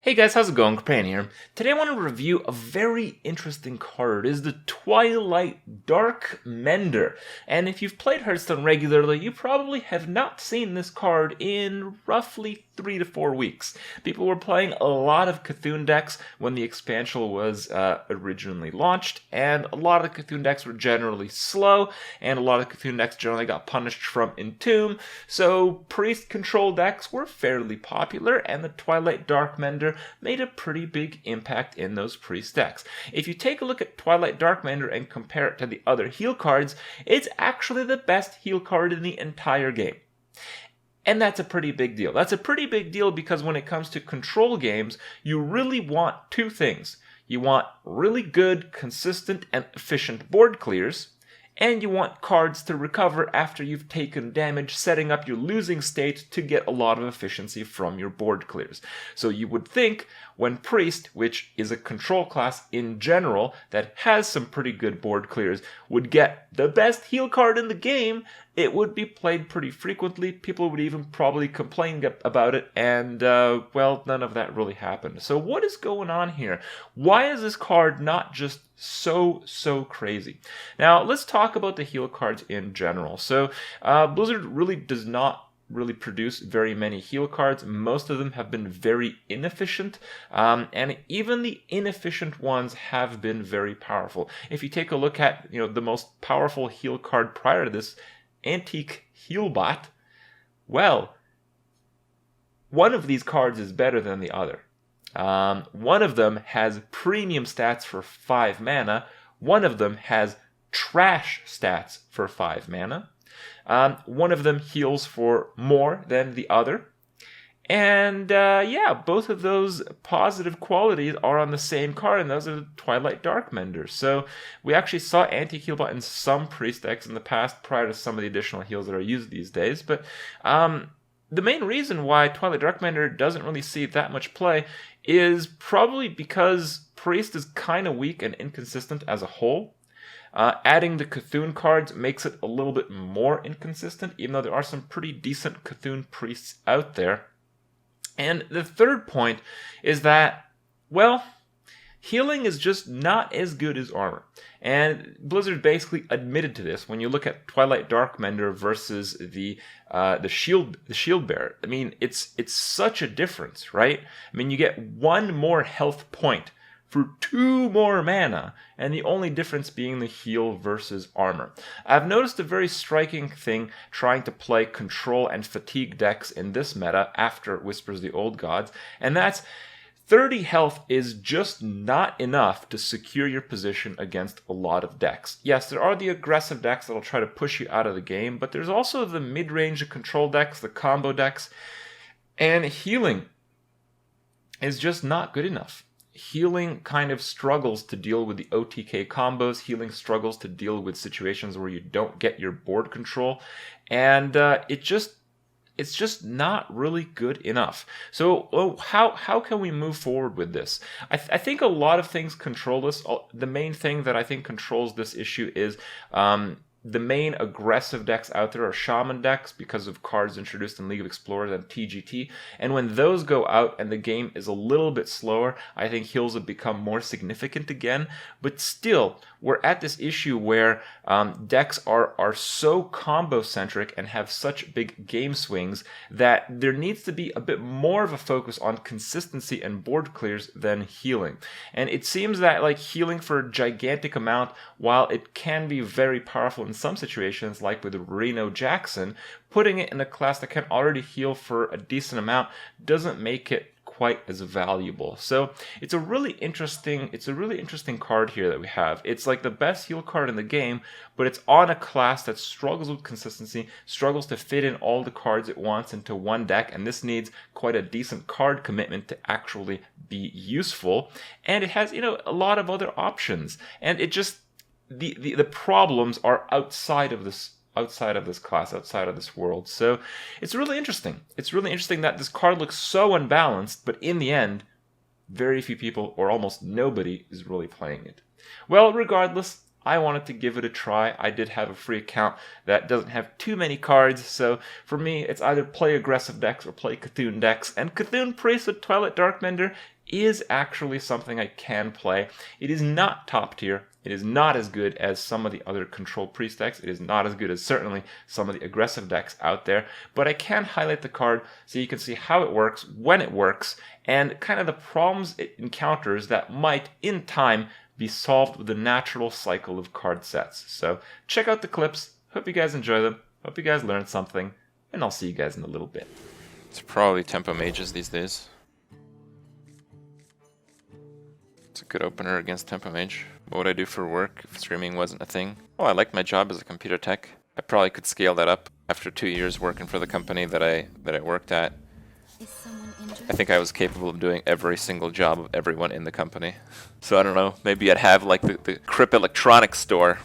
Hey guys, how's it going? Kripp here. Today I want to review a very interesting card. It is the Twilight Darkmender. And if you've played Hearthstone regularly, you probably have not seen this card in roughly 3 to 4 weeks. People were playing a lot of Cthulhu decks when the expansion was originally launched, and a lot of the Cthulhu decks were generally slow, and a lot of Cthulhu decks generally got punished from Entomb, so priest control decks were fairly popular, and the Twilight Darkmender made a pretty big impact in those priest decks. If you take a look at Twilight Darkmender and compare it to the other heal cards, it's actually the best heal card in the entire game. And that's a pretty big deal. That's a pretty big deal because when it comes to control games, you really want two things. You want really good, consistent, and efficient board clears, and you want cards to recover after you've taken damage, setting up your losing state to get a lot of efficiency from your board clears. So you would think when Priest, which is a control class in general that has some pretty good board clears, would get the best heal card in the game, it would be played pretty frequently. People would even probably complain about it, and well, none of that really happened. So what is going on here? Why is this card not just so crazy? Now, let's talk about the heal cards in general. So Blizzard really does not produce very many heal cards. Most of them have been very inefficient, and even the inefficient ones have been very powerful. If you take a look at the most powerful heal card prior to this, Antique Healbot, well, one of these cards is better than the other. One of them has premium stats for 5 mana. One of them has trash stats for 5 mana. One of them heals for more than the other. And yeah, both of those positive qualities are on the same card, and those are the Twilight Darkmender. So we actually saw Anti-Healbot in some priest decks in the past prior to some of the additional heals that are used these days. But the main reason why Twilight Darkmender doesn't really see that much play is probably because priest is kind of weak and inconsistent as a whole. Adding the Cthulhu cards makes it a little bit more inconsistent, even though there are some pretty decent Cthulhu priests out there. And the third point is that, well, healing is just not as good as armor. And Blizzard basically admitted to this when you look at Twilight Darkmender versus the Shield Bearer. I mean, it's such a difference, right? I mean, you get 1 more health point for 2 more mana, and the only difference being the heal versus armor. I've noticed a very striking thing trying to play control and fatigue decks in this meta after Whispers of the Old Gods, and that's 30 health is just not enough to secure your position against a lot of decks. Yes, there are the aggressive decks that'll try to push you out of the game, but there's also the mid-range control decks, the combo decks, and healing is just not good enough. Healing kind of struggles to deal with the OTK combos. Healing struggles to deal with situations where you don't get your board control. And it's just not really good enough. So how can we move forward with this? I think a lot of things control this. The main thing that I think controls this issue is the main aggressive decks out there are Shaman decks because of cards introduced in League of Explorers and TGT. And when those go out and the game is a little bit slower, I think heals have become more significant again. But still, we're at this issue where decks are so combo-centric and have such big game swings that there needs to be a bit more of a focus on consistency and board clears than healing. And it seems that like healing for a gigantic amount, while it can be very powerful in some situations, like with Reno Jackson, putting it in a class that can already heal for a decent amount doesn't make it quite as valuable. So it's a really interesting card here that we have. It's like the best heal card in the game, but it's on a class that struggles with consistency, struggles to fit in all the cards it wants into one deck, and this needs quite a decent card commitment to actually be useful. And it has, a lot of other options. And it just the problems are outside of this class, outside of this world. So it's really interesting. It's really interesting that this card looks so unbalanced, but in the end, very few people, or almost nobody, is really playing it. Well, regardless, I wanted to give it a try. I did have a free account that doesn't have too many cards, so for me, it's either play aggressive decks or play Cthulhu decks, and Cthulhu Priest with Twilight Darkmender is actually something I can play. It is not top tier. It is not as good as some of the other control priest decks. It is not as good as certainly some of the aggressive decks out there. But I can highlight the card so you can see how it works, when it works, and kind of the problems it encounters that might, in time, be solved with the natural cycle of card sets. So check out the clips. Hope you guys enjoy them. Hope you guys learned something. And I'll see you guys in a little bit. It's probably tempo mages these days. It's a good opener against tempo mage. What would I do for work if streaming wasn't a thing? Well, I like my job as a computer tech. I probably could scale that up after 2 years working for the company that I worked at. I think I was capable of doing every single job of everyone in the company. So I don't know, maybe I'd have like the Kripp electronics store.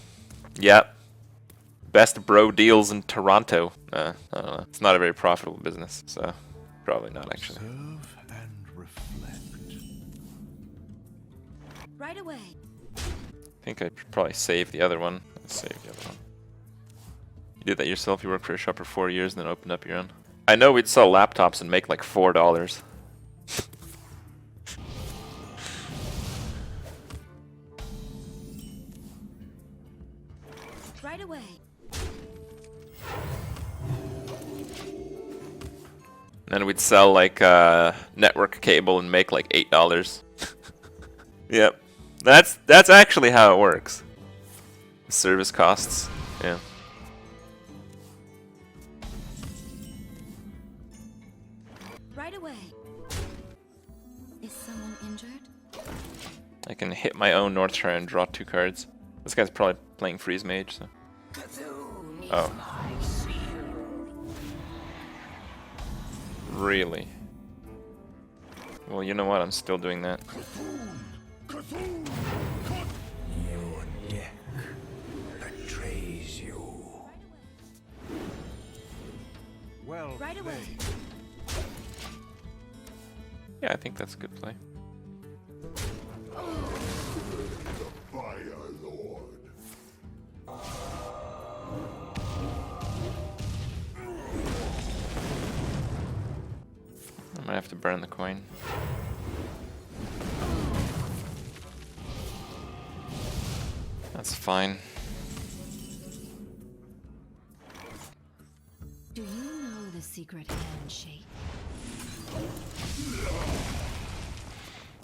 Yep. Best bro deals in Toronto. I don't know. It's not a very profitable business, so probably not actually. Observe and reflect. Right away. I think I'd probably save the other one. Let's save the other one. You did that yourself? You worked for a shop for 4 years and then opened up your own? I know we'd sell laptops and make like $4. Right away. Then we'd sell like network cable and make like $8. Yep. That's actually how it works. Service costs. Yeah. Right away. Is someone injured? I can hit my own North Shire and draw 2 cards. This guy's probably playing Freeze Mage, so. Oh. Really? Well, you know what? I'm still doing that. Your deck betrays you. Well Right away. played. Yeah, I think that's a good play. Fire Lord. I might have to burn the coin. That's fine. Do you know the secret handshake?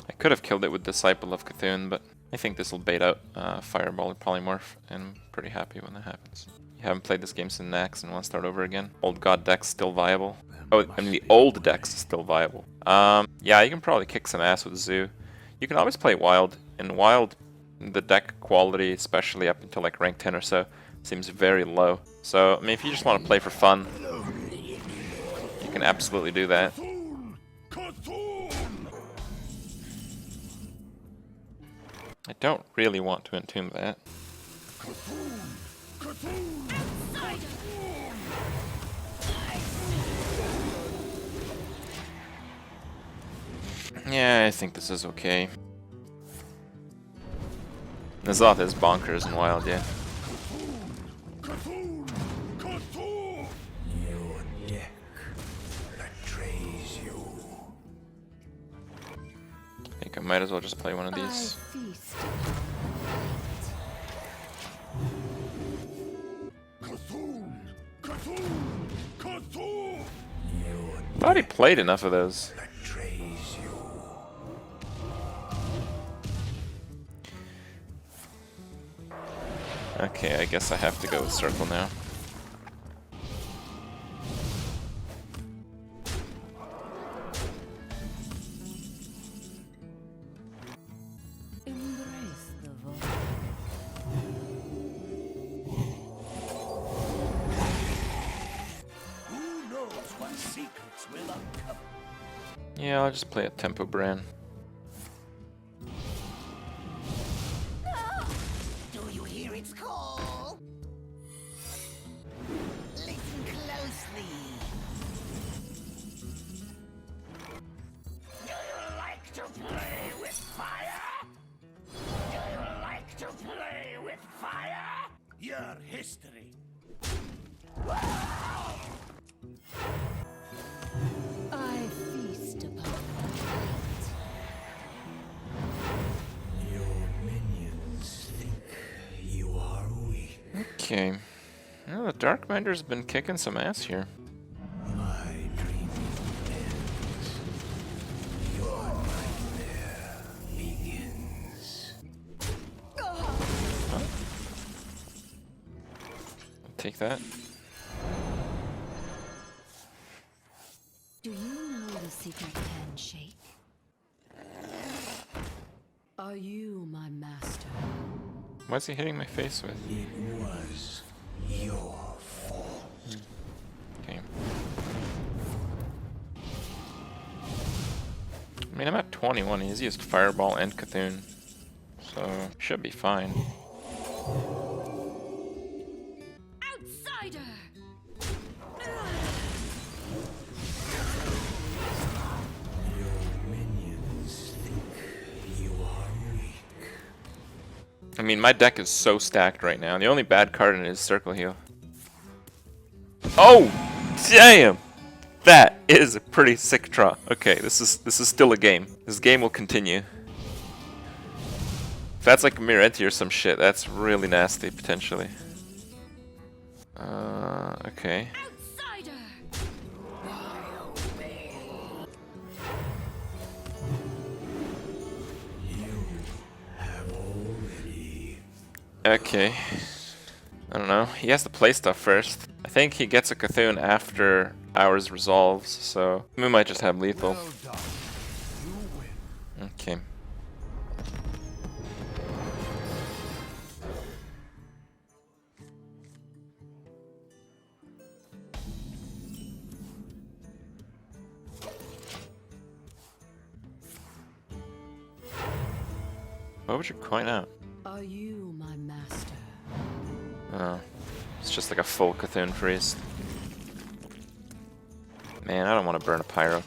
I could have killed it with Disciple of Cthulhu, but I think this will bait out Fireball or Polymorph, and I'm pretty happy when that happens. You haven't played this game since Nax and want to start over again? Old God deck's still viable. Oh, I mean the old deck's still viable. Yeah, you can probably kick some ass with Zoo. You can always play Wild. In Wild, the deck quality, especially up until like rank 10 or so, seems very low. So, I mean, if you just want to play for fun, you can absolutely do that. I don't really want to entomb that. Yeah, I think this is okay. Nazoth is bonkers and wild, yeah. Your deck betrays you. I think I might as well just play one of these. Feast. Thought he played enough of those. Betrays you. Okay, I guess I have to go with Circle now. Embrace the void. Who knows what secrets will uncover? Yeah, I'll just play a Tempo Bran. Do you hear its call? Listen closely. Do you like to play with fire? Do you like to play with fire? Your history. I feast upon the light. Okay. Well, the Darkmender's been kicking some ass here. My dream ends. Your nightmare begins. I'll take that. Do you know the secret handshake? Are you my master? Why's he hitting my face with? It was your fault. Okay. I mean, I'm at 21. He's used Fireball and Cthulhu, so should be fine. Outsider! Your minions think you are weak. I mean, my deck is so stacked right now. The only bad card in it is Circle Heal. Oh, damn! That is a pretty sick draw. Okay, this is still a game. This game will continue. If that's like a Mirror Entity or some shit, that's really nasty potentially. Okay. Outsider! Have already. Okay. I don't know. He has to play stuff first. I think he gets a Cthulhu after ours resolves, so we might just have lethal. Well done. You win. Okay. What would you coin out? Are you my master? Oh, it's just like a full Cthulhu freeze. Man, I don't want to burn a Pyro.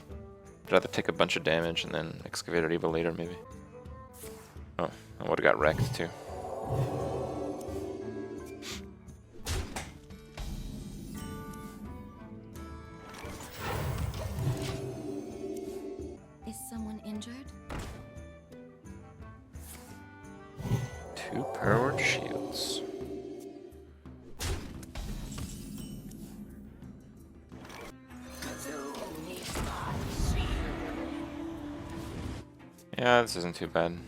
I'd rather take a bunch of damage and then Excavator Evil later, maybe. Oh, I would have got wrecked too. Is someone injured? 2 powered shields. Yeah, this isn't too bad. Mind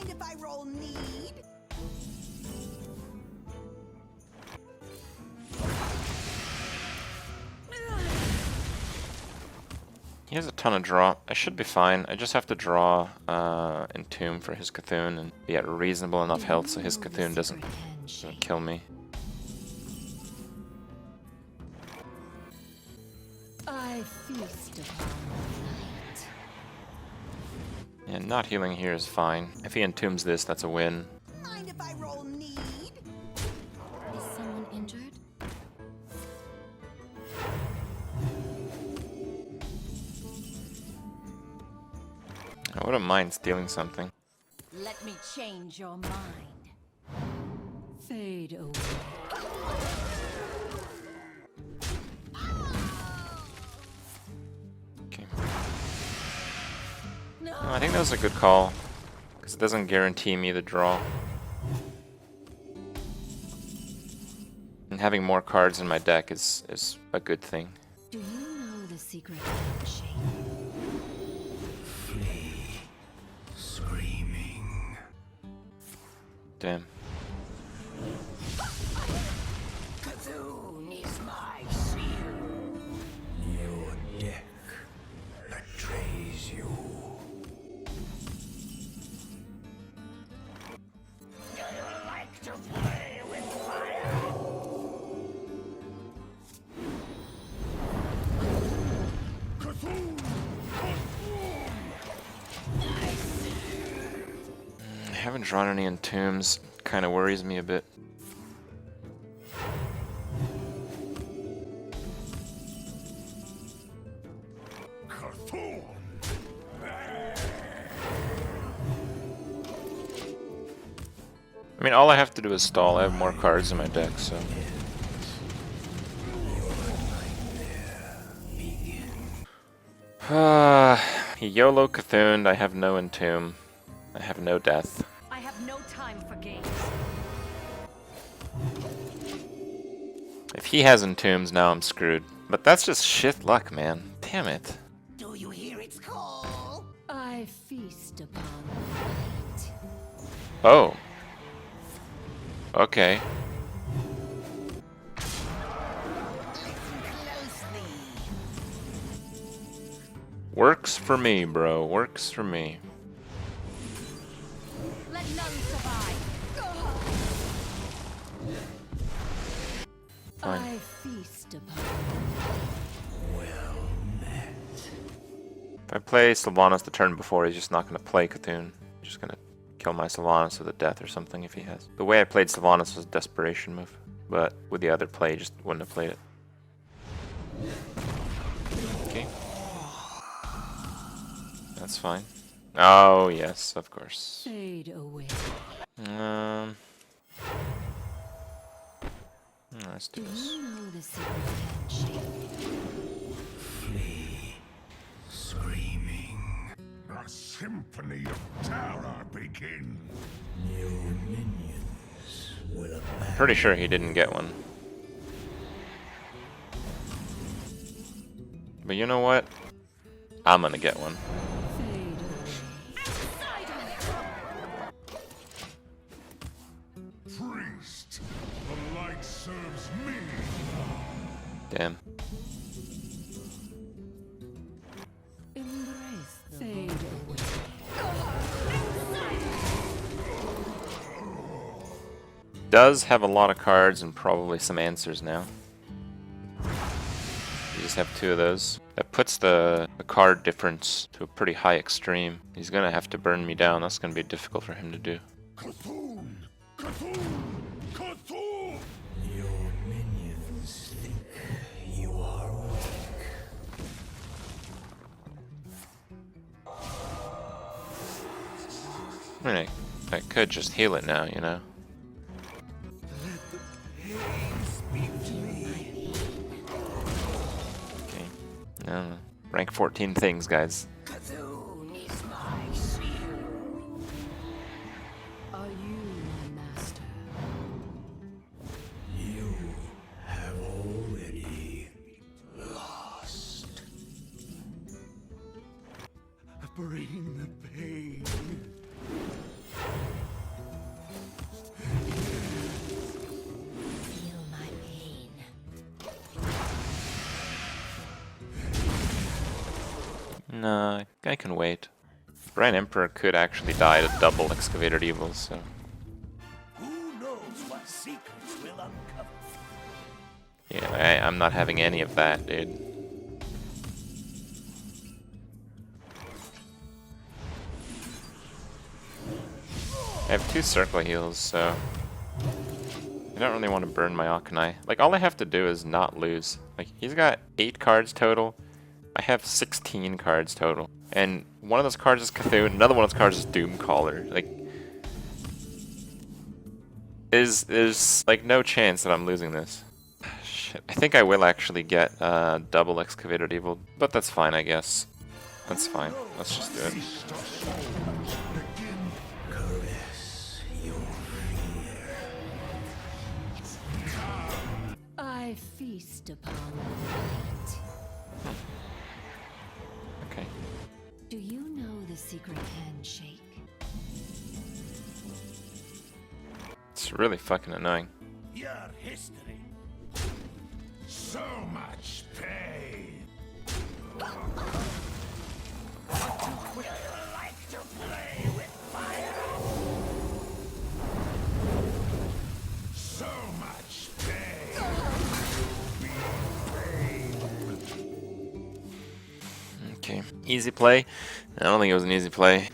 if I roll need? He has a ton of draw. I should be fine. I just have to draw Entomb for his Cthulhu and be at reasonable enough health so his Cthulhu doesn't kill me. I feast upon light. Yeah, not healing here is fine. If he entombs this, that's a win. Mind if I roll need? Is someone injured? I wouldn't mind stealing something. Let me change your mind. Fade away. Okay. No, I think that was a good call, because it doesn't guarantee me the draw. And having more cards in my deck is a good thing. Do you know the secret handshake? Flee. Screaming. Damn. Cthulhu is my shield. Your deck betrays you. Do you like to play with fire? I haven't drawn any Entombs. Kind of worries me a bit. Cthulhu. I mean, all I have to do is stall. I have more cards in my deck, so... He YOLO Cthulhu, I have no Entomb. I have no death. I have no time for games. If he has Entombs, now I'm screwed. But that's just shit luck, man. Damn it. Do you hear its call? I feast upon light. Oh. Okay. Closely. Works for me, bro. Works for me. Let none survive. Fine. I feast upon If I play Sylvanas the turn before, he's just not going to play Cthulhu. He's just going to kill my Sylvanas with a death or something if he has. The way I played Sylvanas was a desperation move, but with the other play, just wouldn't have played it. Okay. That's fine. Oh, yes, of course. fade away. Let's do Do this. you know the secret handshake? Flee, screaming. A symphony of terror begins. Your minions will abandon. Pretty sure he didn't get one. But you know what? I'm gonna get one. Fade away. Priest, the light serves me. Damn. Embrace the fade away. Does have a lot of cards and probably some answers now. You just have 2 of those. That puts the card difference to a pretty high extreme. He's gonna have to burn me down. That's gonna be difficult for him to do. Cthulhu! Cthulhu! Cthulhu! Your minions think you are weak. I mean, I could just heal it now, you know? Okay. No. Rank 14 things, guys. Cthulhu is my shield. Are you my master? You have already lost. Bring the pain. Feel my pain. No, I can wait. Brian Emperor could actually die to double Excavated Evils, so... Who knows what secrets will uncover? Yeah, I'm not having any of that, dude. I have 2 circle heals, so... I don't really want to burn my Akanai. Like, all I have to do is not lose. Like, he's got 8 cards total. I have 16 cards total. And one of those cards is Cthulhu, another one of those cards is Doomcaller. Like... There's like, no chance that I'm losing this. Shit. I think I will actually get double Excavated Evil, but that's fine, I guess. That's fine. Let's just do it. Caress your fear. I feast upon light. Okay. Do you know the secret handshake? It's really fucking annoying. Your history. So much pain. Will you like to play with fire? So much pain. Okay. Easy play? I don't think it was an easy play.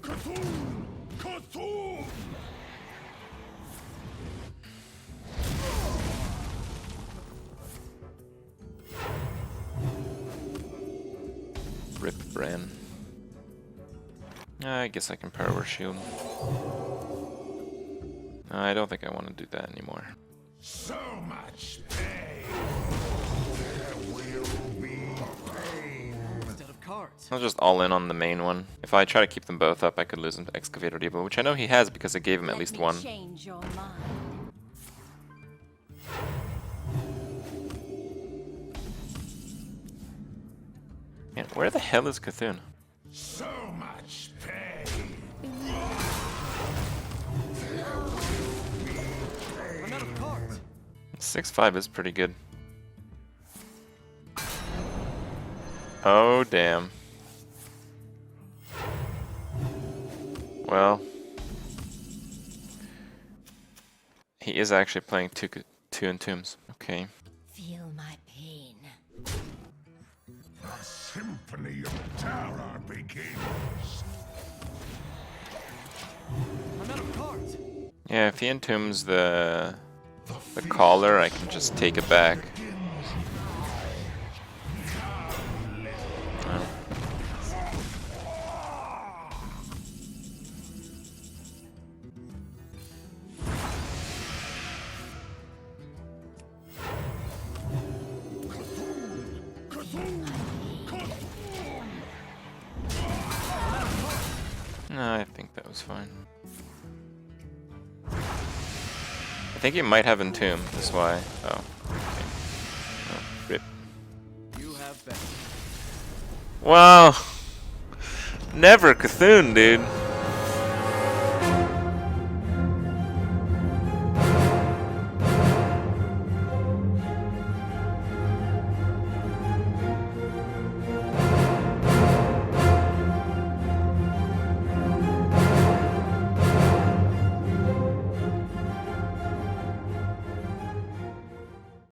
Cthulhu! Cthulhu! Rip Bran. I guess I can Power Shield. I don't think I want to do that anymore. So much pain. There will be pain. Instead of cards. I'll just all in on the main one. If I try to keep them both up, I could lose him to Excavator Devo, which I know he has because I gave him at least one. Change your mind. Man, where the hell is Cthulhu? So much pain. 6-5 is pretty good. Oh, damn. Well, he is actually playing two Entombs. Okay. Feel my pain. The symphony of terror begins. Yeah, if he entombs the collar, I can just take it back. Oh. No, I think that was fine. I think he might have Entomb, that's why. Oh, okay. Oh, rip. Wow! Never Cthulhu, dude.